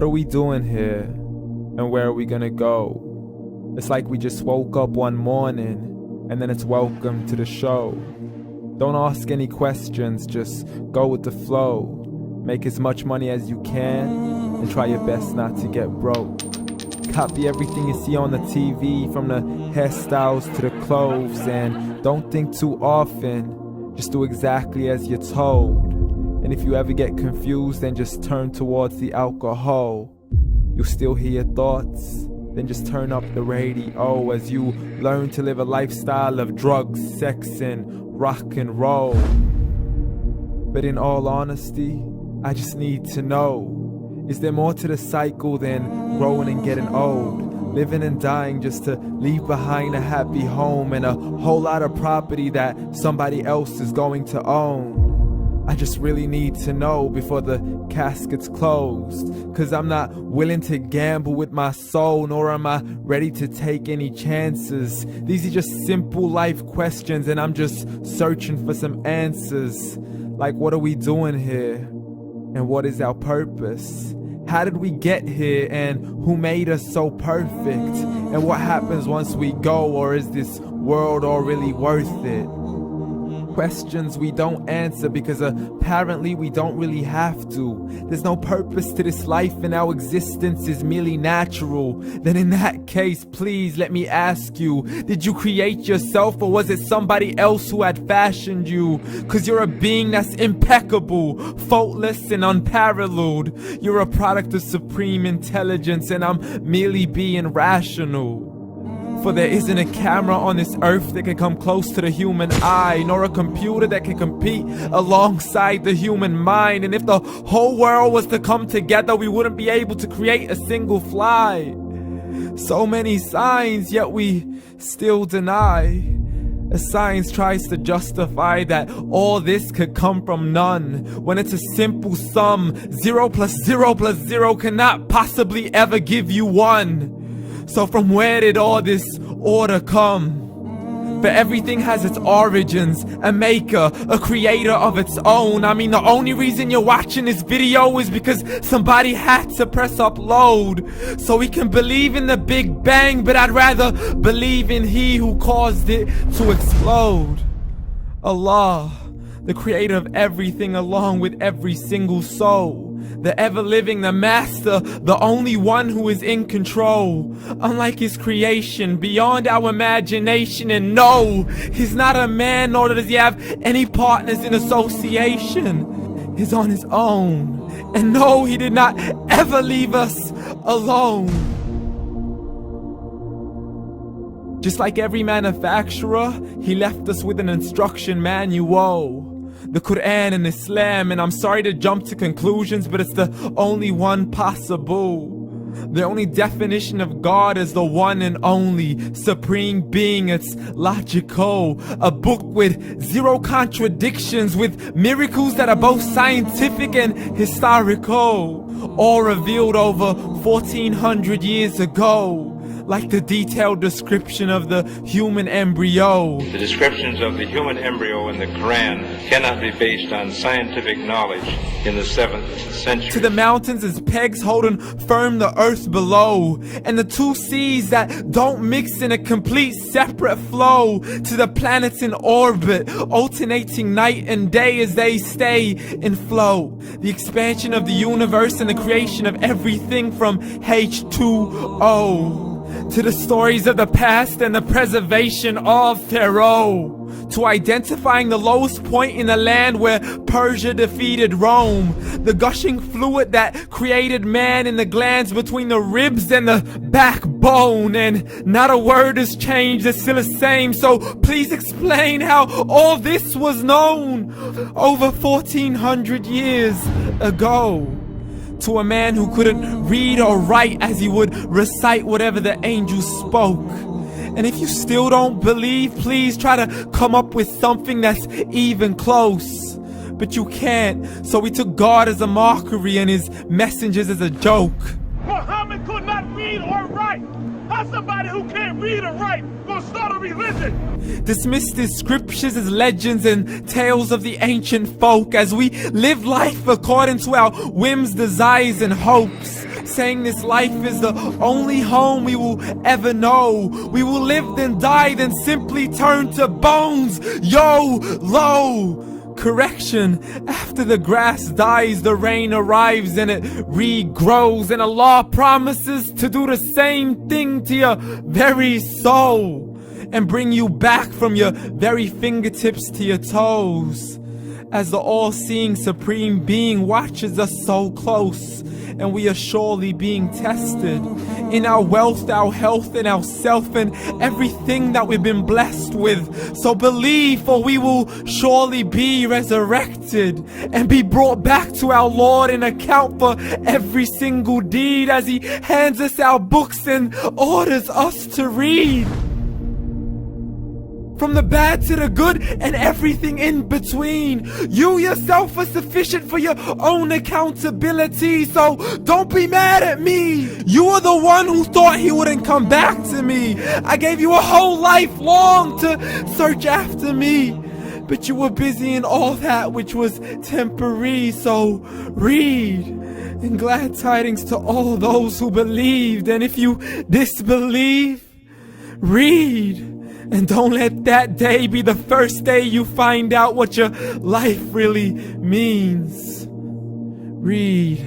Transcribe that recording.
What are we doing here? And where are we gonna go? It's like we just woke up one morning and then it's welcome to the show. Don't ask any questions, just go with the flow. Make as much money as you can and try your best not to get broke. Copy everything you see on the TV, from the hairstyles to the clothes, and don't think too often, just do exactly as you're told. And if you ever get confused, then just turn towards the alcohol. You'll still hear your thoughts, then just turn up the radio as you learn to live a lifestyle of drugs, sex, and rock and roll. But in all honesty, I just need to know, is there more to the cycle than growing and getting old? Living and dying just to leave behind a happy home and a whole lot of property that somebody else is going to own. I just really need to know before the casket's closed, 'cause I'm not willing to gamble with my soul, nor am I ready to take any chances. These are just simple life questions and I'm just searching for some answers. Like, what are we doing here? And what is our purpose? How did we get here, and who made us so perfect? And what happens once we go, or is this world all really worth it? Questions we don't answer because apparently we don't really have to. There's no purpose to this life and our existence is merely natural. Then in that case, please let me ask you, did you create yourself, or was it somebody else who had fashioned you? 'Cause you're a being that's impeccable, faultless and unparalleled. You're a product of supreme intelligence and I'm merely being rational. For there isn't a camera on this earth that can come close to the human eye, nor a computer that can compete alongside the human mind. And if the whole world was to come together, we wouldn't be able to create a single fly. So many signs, yet we still deny. As science tries to justify that all this could come from none, when it's a simple sum. 0 plus 0 plus 0 cannot possibly ever give you 1. So from where did all this order come? For everything has its origins, a maker, a creator of its own. I mean, the only reason you're watching this video is because somebody had to press upload. So we can believe in the Big Bang, but I'd rather believe in He who caused it to explode. Allah, the creator of everything along with every single soul. The ever-living, the master, the only one who is in control. Unlike his creation, beyond our imagination. And no, he's not a man, nor does he have any partners in association. He's on his own. And no, he did not ever leave us alone. Just like every manufacturer, he left us with an instruction manual. The Quran and Islam, and I'm sorry to jump to conclusions, but it's the only one possible. The only definition of God is the one and only supreme being. It's logical, a book with 0 contradictions, with miracles that are both scientific and historical, all revealed over 1400 years ago. Like the detailed description of the human embryo. The descriptions of the human embryo in the Quran cannot be based on scientific knowledge in the 7th century. To the mountains as pegs holding firm the earth below, and the 2 seas that don't mix in a complete separate flow. To the planets in orbit, alternating night and day as they stay in flow. The expansion of the universe and the creation of everything from H2O. To the stories of the past and the preservation of Pharaoh. To identifying the lowest point in the land where Persia defeated Rome. The gushing fluid that created man in the glands between the ribs and the backbone. And not a word has changed, it's still the same. So please explain how all this was known over 1400 years ago. To a man who couldn't read or write as he would recite whatever the angels spoke. And if you still don't believe, please try to come up with something that's even close. But you can't, so we took God as a mockery and his messengers as a joke. Muhammad could not read or write. How's somebody who can't read or write gonna start a religion? Dismissed his scriptures as legends and tales of the ancient folk, as we live life according to our whims, desires, and hopes. saying this life is the only home we will ever know. We will live then die then simply turn to bones. YOLO! Correction, after the grass dies, the rain arrives and it regrows, and Allah promises to do the same thing to your very soul and bring you back from your very fingertips to your toes, as the all-seeing supreme being watches us so close, and we are surely being tested in our wealth, our health, and our self, and everything that we've been blessed with. So believe, for we will surely be resurrected and be brought back to our Lord and account for every single deed, as He hands us our books and orders us to read. From the bad to the good and everything in between. You yourself are sufficient for your own accountability, so don't be mad at me. You are the one who thought He wouldn't come back to me. I gave you a whole life long to search after me, but you were busy in all that which was temporary. So read, and glad tidings to all those who believed. And if you disbelieve, read. And don't let that day be the first day you find out what your life really means. Read.